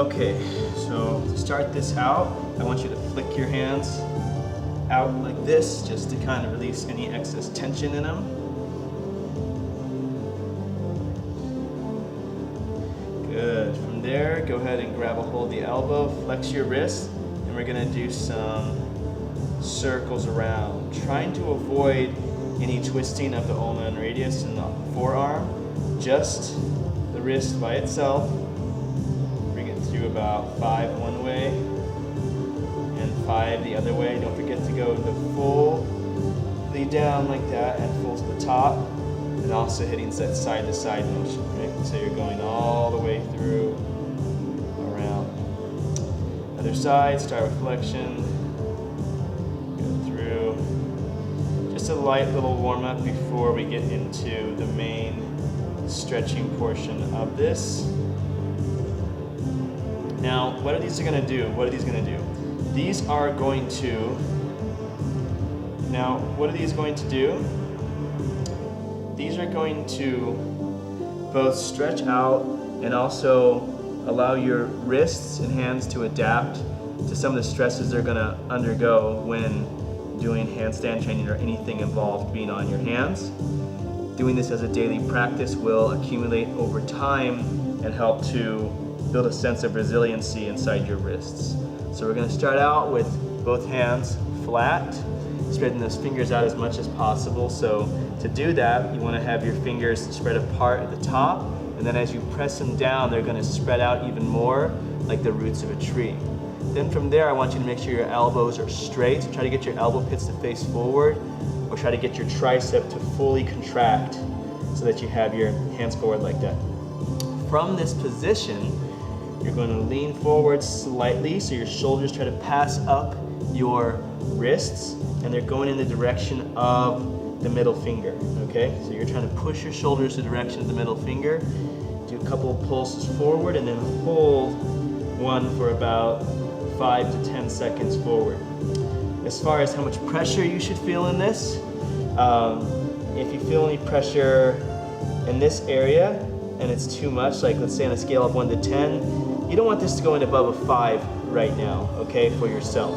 Okay, so to start this out, I want you to flick your hands out like this, just to kind of release any excess tension in them. Good. From there, go ahead and grab a hold of the elbow, flex your wrist, and we're gonna do some circles around, trying to avoid any twisting of the ulna and radius in the forearm. Just the wrist by itself. Bring it through about 5 one way and 5 the other way. Don't forget to go the fully down like that and full to the top, and also hitting that side to side motion, right? So you're going all the way through, around. Other side, start with flexion, go through. Just a light little warm up before we get into the main stretching portion of this. Now, what are these going to do? What are these going to do? These are going to, now, what are these going to do? These are going to both stretch out and also allow your wrists and hands to adapt to some of the stresses they're going to undergo when doing handstand training or anything involved being on your hands. Doing this as a daily practice will accumulate over time and help to build a sense of resiliency inside your wrists. So we're going to start out with both hands flat, spreading those fingers out as much as possible. So to do that, you want to have your fingers spread apart at the top, and then as you press them down, they're going to spread out even more like the roots of a tree. Then from there, I want you to make sure your elbows are straight. So try to get your elbow pits to face forward, or try to get your tricep to fully contract so that you have your hands forward like that. From this position, you're going to lean forward slightly so your shoulders try to pass up your wrists, and they're going in the direction of the middle finger, okay? So you're trying to push your shoulders in the direction of the middle finger. Do a couple of pulses forward and then hold one for about 5 to 10 seconds forward. As far as how much pressure you should feel in this, if you feel any pressure in this area and it's too much, like let's say on a scale of 1 to 10, you don't want this to go in above a 5 right now, okay, for yourself.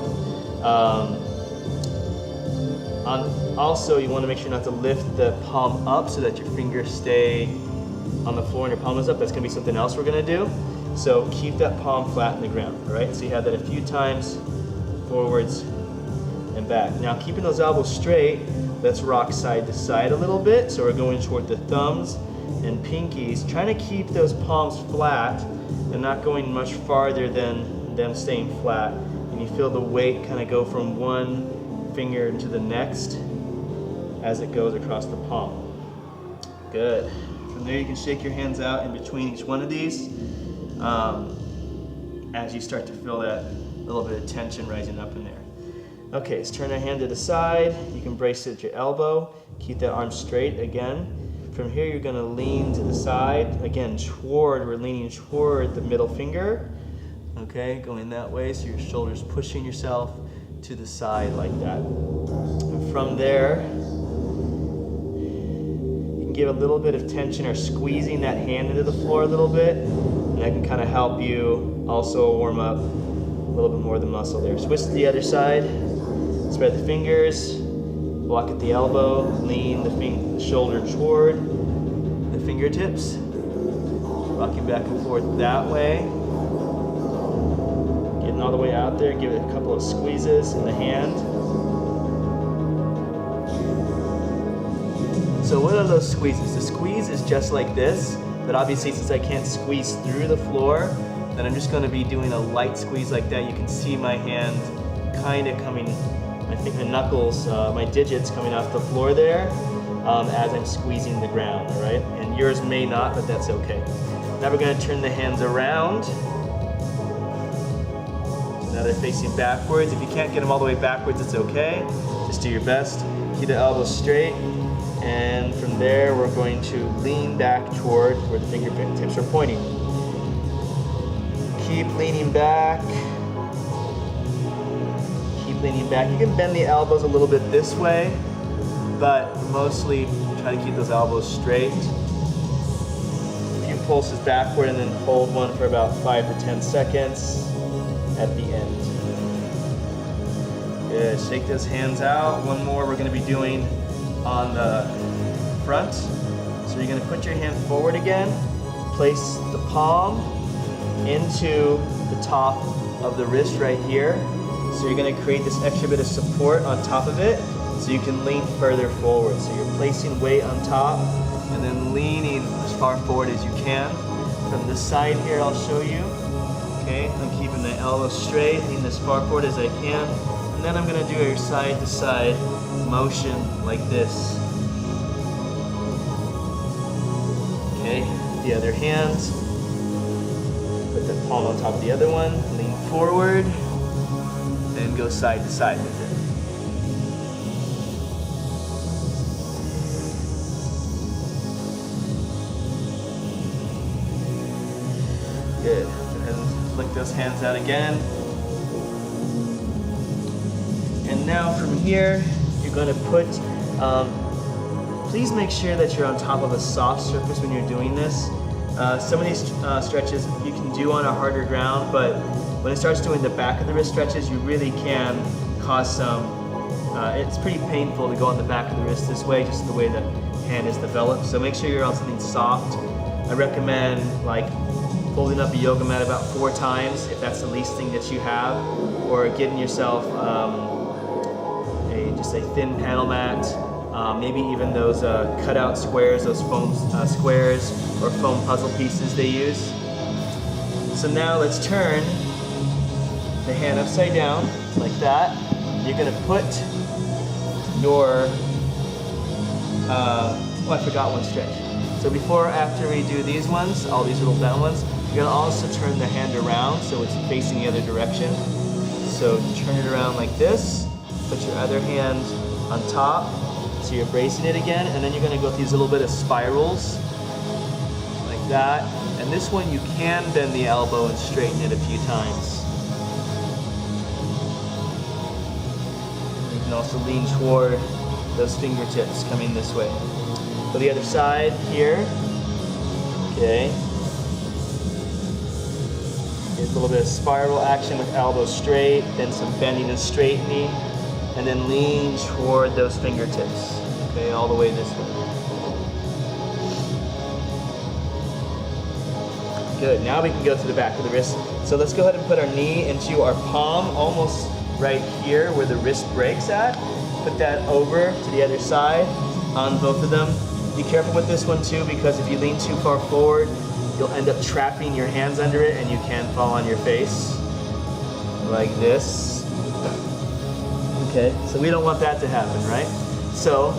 Also, you want to make sure not to lift the palm up so that your fingers stay on the floor and your palm is up. That's going to be something else we're going to do. So keep that palm flat in the ground, all right? So you have that a few times, forwards and back. Now, keeping those elbows straight, let's rock side to side a little bit. So we're going toward the thumbs and pinkies, trying to keep those palms flat and not going much farther than them staying flat. And you feel the weight kind of go from one finger to the next as it goes across the palm. Good. From there, you can shake your hands out in between each one of these as you start to feel that little bit of tension rising up in there. Okay, let's turn our hand to the side. You can brace it at your elbow. Keep that arm straight again. From here, you're going to lean to the side. Again, we're leaning toward the middle finger. Okay, going that way, so your shoulders pushing yourself to the side like that. And from there, you can give a little bit of tension or squeezing that hand into the floor a little bit, and that can kind of help you also warm up a little bit more of the muscle there. Switch to the other side, spread the fingers, block at the elbow, lean the shoulder toward the fingertips, rocking back and forth that way. Getting all the way out there, give it a couple of squeezes in the hand. So what are those squeezes? The squeeze is just like this, but obviously since I can't squeeze through the floor, then I'm just going to be doing a light squeeze like that. You can see my hand kind of coming, I think the knuckles, my digits coming off the floor there as I'm squeezing the ground, all right? And yours may not, but that's okay. Now we're going to turn the hands around. Now they're facing backwards. If you can't get them all the way backwards, it's okay. Just do your best. Keep the elbows straight. And from there, we're going to lean back toward where the fingertips are pointing. Keep leaning back. Keep leaning back. You can bend the elbows a little bit this way, but mostly try to keep those elbows straight. A few pulses backward and then hold one for about 5 to 10 seconds at the end. Good, shake those hands out. One more we're gonna be doing on the front. So you're gonna put your hand forward again, place the palm into the top of the wrist right here. So you're gonna create this extra bit of support on top of it so you can lean further forward. So you're placing weight on top and then leaning as far forward as you can. From this side here, I'll show you. Okay, I'm keeping the elbow straight, lean as far forward as I can. And then I'm gonna do a side to side motion like this. Okay, the other hand. Put the palm on top of the other one, lean forward, and go side to side with it. Good. And flick those hands out again. And now from here, you're going to put, please make sure that you're on top of a soft surface when you're doing this. Some of these stretches you can do on a harder ground, but when it starts doing the back of the wrist stretches, you really can cause some, it's pretty painful to go on the back of the wrist this way, just the way the hand is developed. So make sure you're on something soft. I recommend like folding up a yoga mat about 4 times if that's the least thing that you have, or getting yourself just a thin panel mat, maybe even those cutout squares, those foam squares or foam puzzle pieces they use. So now let's turn the hand upside down like that. You're going to put your, oh, I forgot one stretch. So before or after we do these ones, all these little down ones, you're going to also turn the hand around so it's facing the other direction. So turn it around like this, put your other hand on top, so you're bracing it again, and then you're going to go through these little bit of spirals, like that. And this one you can bend the elbow and straighten it a few times. You can also lean toward those fingertips coming this way. So the other side here, okay. Here's a little bit of spiral action with elbow straight, then some bending and straightening, and then lean toward those fingertips, okay, all the way this way. Good, now we can go to the back of the wrist. So let's go ahead and put our knee into our palm, almost right here where the wrist breaks at. Put that over to the other side on both of them. Be careful with this one too, because if you lean too far forward, you'll end up trapping your hands under it and you can fall on your face, like this. Okay, so we don't want that to happen, right? So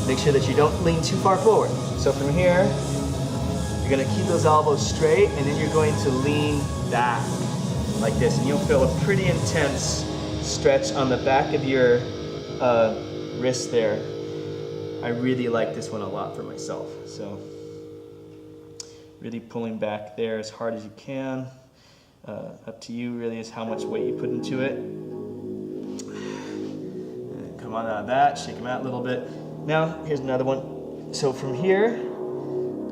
make sure that you don't lean too far forward. So from here, you're gonna keep those elbows straight, and then you're going to lean back like this, and you'll feel a pretty intense stretch on the back of your wrist there. I really like this one a lot for myself. So really pulling back there as hard as you can. Up to you really is how much weight you put into it. And come on out of that, shake them out a little bit. Now here's another one. So from here,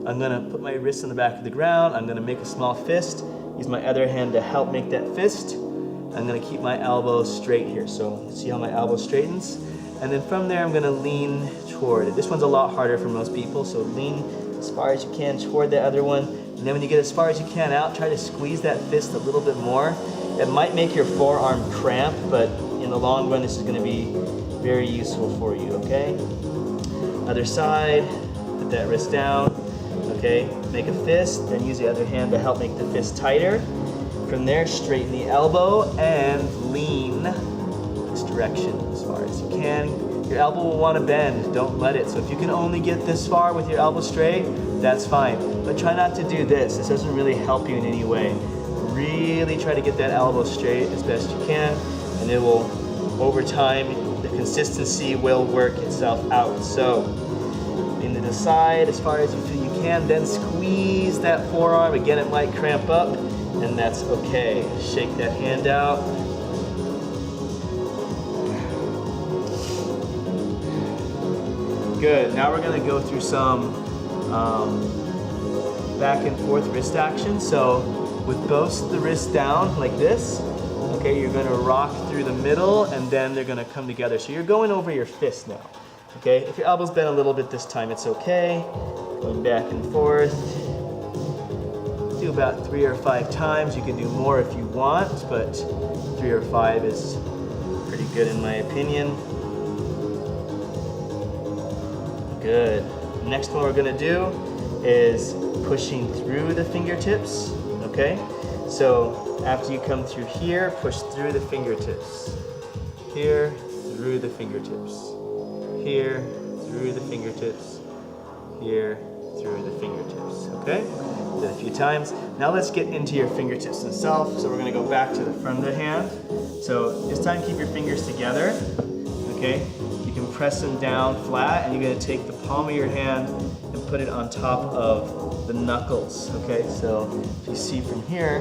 I'm gonna put my wrist on the back of the ground. I'm gonna make a small fist. Use my other hand to help make that fist. I'm gonna keep my elbow straight here. So see how my elbow straightens? And then from there, I'm gonna lean toward it. This one's a lot harder for most people, so lean as far as you can toward the other one. And then when you get as far as you can out, try to squeeze that fist a little bit more. It might make your forearm cramp, but in the long run, this is gonna be very useful for you, okay? Other side, put that wrist down, okay? Make a fist, then use the other hand to help make the fist tighter. From there, straighten the elbow and lean this direction as far as you can. Your elbow will want to bend, don't let it. So if you can only get this far with your elbow straight, that's fine. But try not to do this. This doesn't really help you in any way. Really try to get that elbow straight as best you can, and it will, over time, the consistency will work itself out. So, lean to the side as far as you feel you can, then squeeze that forearm. Again, it might cramp up, and that's okay. Shake that hand out. Good, now we're gonna go through some back and forth wrist action. So with both the wrists down like this, okay, you're gonna rock through the middle and then they're gonna come together. So you're going over your fist now, okay? If your elbow's bent a little bit this time, it's okay. Going back and forth. Do about 3 or 5 times. You can do more if you want, but 3 or 5 is pretty good in my opinion. Good. Next one we're gonna do is pushing through the fingertips, okay? So after you come through here, push through the fingertips. Here, through the fingertips. Here, through the fingertips. Here, through the fingertips, okay? Did it a few times. Now let's get into your fingertips themselves. So we're gonna go back to the front of the hand. So this time keep your fingers together, okay? You can press them down flat and you're gonna take the palm of your hand and put it on top of the knuckles, okay? So if you see from here,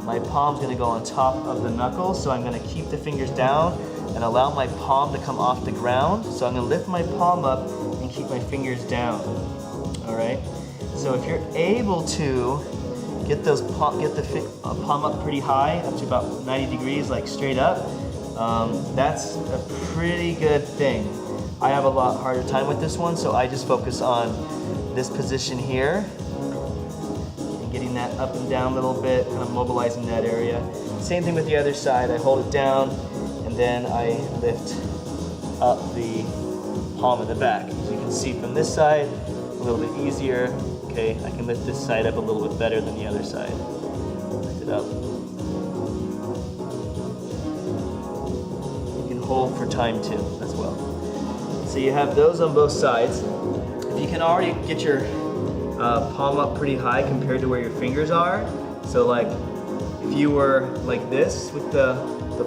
my palm's gonna go on top of the knuckles, so I'm gonna keep the fingers down and allow my palm to come off the ground. So I'm gonna lift my palm up and keep my fingers down, all right? So if you're able to get the palm up pretty high, up to about 90 degrees, like straight up, that's a pretty good thing. I have a lot harder time with this one, so I just focus on this position here and getting that up and down a little bit, kind of mobilizing that area. Same thing with the other side. I hold it down and then I lift up the palm of the back. As you can see from this side, a little bit easier. Okay, I can lift this side up a little bit better than the other side. Lift it up. You can hold for time too, as well. So you have those on both sides. If you can already get your palm up pretty high compared to where your fingers are, so like if you were like this with the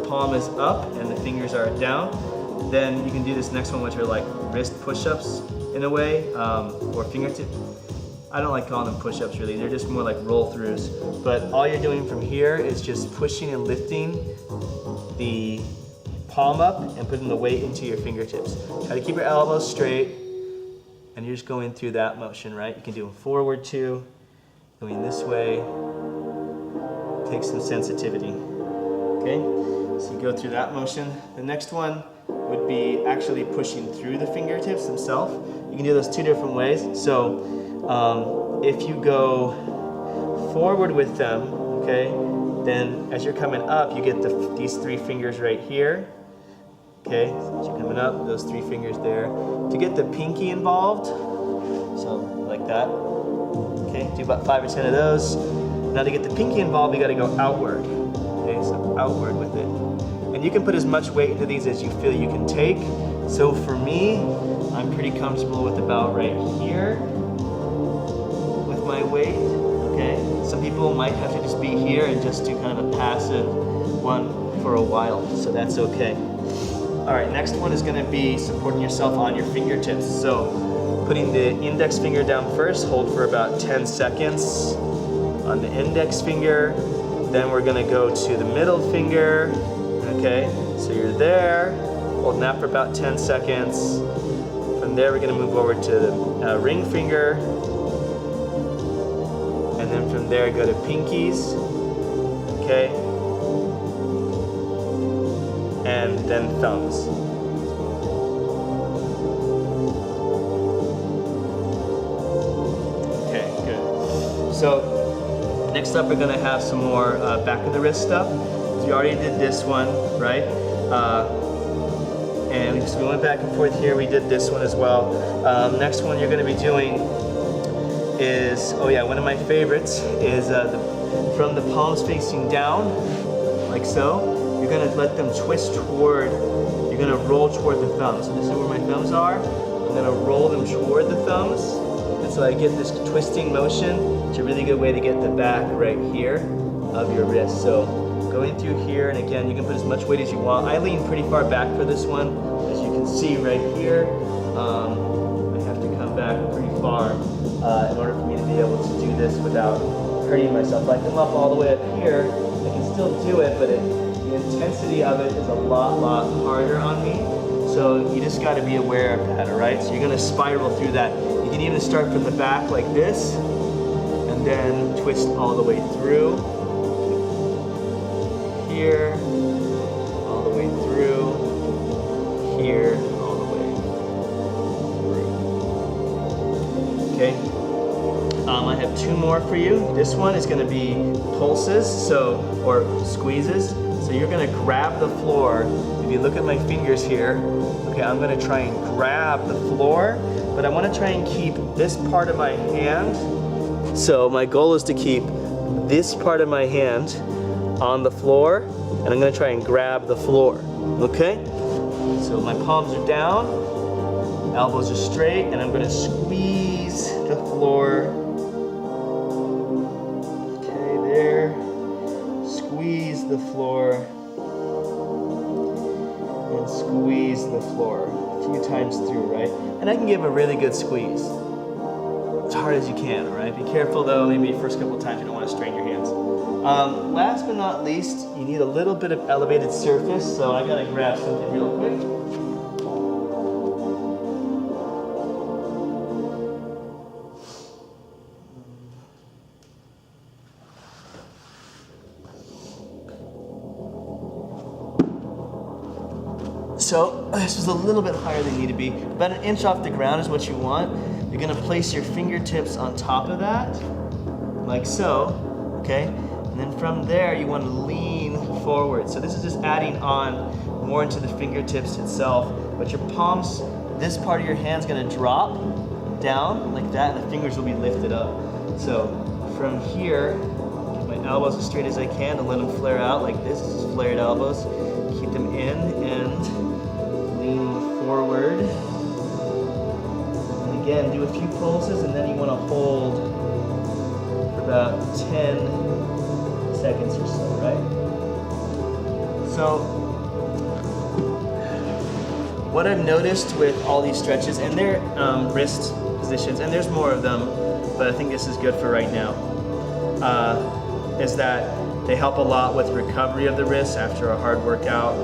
palm is up and the fingers are down, then you can do this next one, which are like wrist push-ups in a way, or fingertip. I don't like calling them push-ups really, they're just more like roll-throughs. But all you're doing from here is just pushing and lifting the palm up and putting the weight into your fingertips. Try to keep your elbows straight, and you're just going through that motion, right? You can do them forward too, going this way. Take some sensitivity, okay? So you go through that motion. The next one would be actually pushing through the fingertips themselves. You can do those 2 different ways. So if you go forward with them, okay, then as you're coming up, you get these 3 fingers right here. Okay, so as you're coming up, those 3 fingers there. To get the pinky involved, so like that. Okay, do about 5 or 10 of those. Now to get the pinky involved, you gotta go outward. Okay, so outward with it. And you can put as much weight into these as you feel you can take. So for me, I'm pretty comfortable with about right here with my weight, okay? Some people might have to just be here and just do kind of a passive one for a while, so that's okay. All right, next one is gonna be supporting yourself on your fingertips. So putting the index finger down first, hold for about 10 seconds on the index finger. Then we're gonna go to the middle finger, okay? So you're there, holding that for about 10 seconds. From there, we're gonna move over to the ring finger. And then from there, go to pinkies, okay? And then thumbs. Okay, good. So next up, we're gonna have some more back of the wrist stuff. So we already did this one, right? And we went back and forth here. We did this one as well. Next one you're gonna be doing is, oh yeah, one of my favorites is from the palms facing down, like so. You're gonna let them twist toward, you're gonna roll toward the thumbs. So this is where my thumbs are. I'm gonna roll them toward the thumbs. And so I get this twisting motion. It's a really good way to get the back right here of your wrist. So going through here, and again, you can put as much weight as you want. I lean pretty far back for this one. As you can see right here, I have to come back pretty far in order for me to be able to do this without hurting myself. If I come up all the way up here, I can still do it, but the intensity of it is a lot harder on me. So you just gotta be aware of that, all right? So you're gonna spiral through that. You can even start from the back like this, and then twist all the way through. Here, all the way through. Here, all the way through. Okay. I have two more for you. This one is going to be pulses, or squeezes. So you're going to grab the floor. If you look at my fingers here, okay, I'm going to try and grab the floor, but I want to try and keep this part of my hand. So my goal is to keep this part of my hand on the floor, and I'm going to try and grab the floor. Okay? So my palms are down, elbows are straight, and I'm going to squeeze the floor. There, squeeze the floor, and squeeze the floor a few times through, right? And I can give a really good squeeze, as hard as you can, all right? Be careful though, maybe first couple times you don't want to strain your hands. Last but not least, you need a little bit of elevated surface, so I gotta grab something real quick. So this is a little bit higher than you need to be. About an inch off the ground is what you want. You're gonna place your fingertips on top of that, like so, okay? And then from there, you wanna lean forward. So this is just adding on more into the fingertips itself, but your palms, this part of your hand's gonna drop down like that, and the fingers will be lifted up. So from here, get my elbows as straight as I can and let them flare out like this, just flared elbows. Keep them in and lean forward. And again, do a few pulses, and then you want to hold for about 10 seconds or so, right? So, what I've noticed with all these stretches, and they're wrist positions, and there's more of them, but I think this is good for right now, is that they help a lot with recovery of the wrists after a hard workout,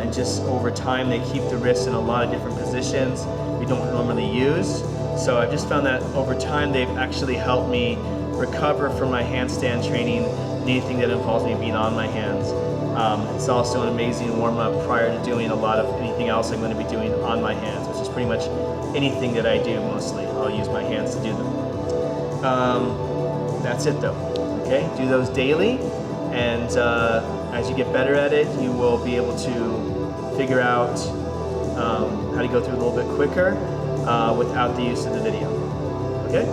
and just over time they keep the wrists in a lot of different positions we don't normally use. So I've just found that over time they've actually helped me recover from my handstand training and anything that involves me being on my hands. It's also an amazing warm-up prior to doing a lot of anything else I'm going to be doing on my hands, which is pretty much anything that I do mostly. I'll use my hands to do them. That's it though. Okay, do those daily. And as you get better at it, you will be able to figure out how to go through a little bit quicker without the use of the video. Okay?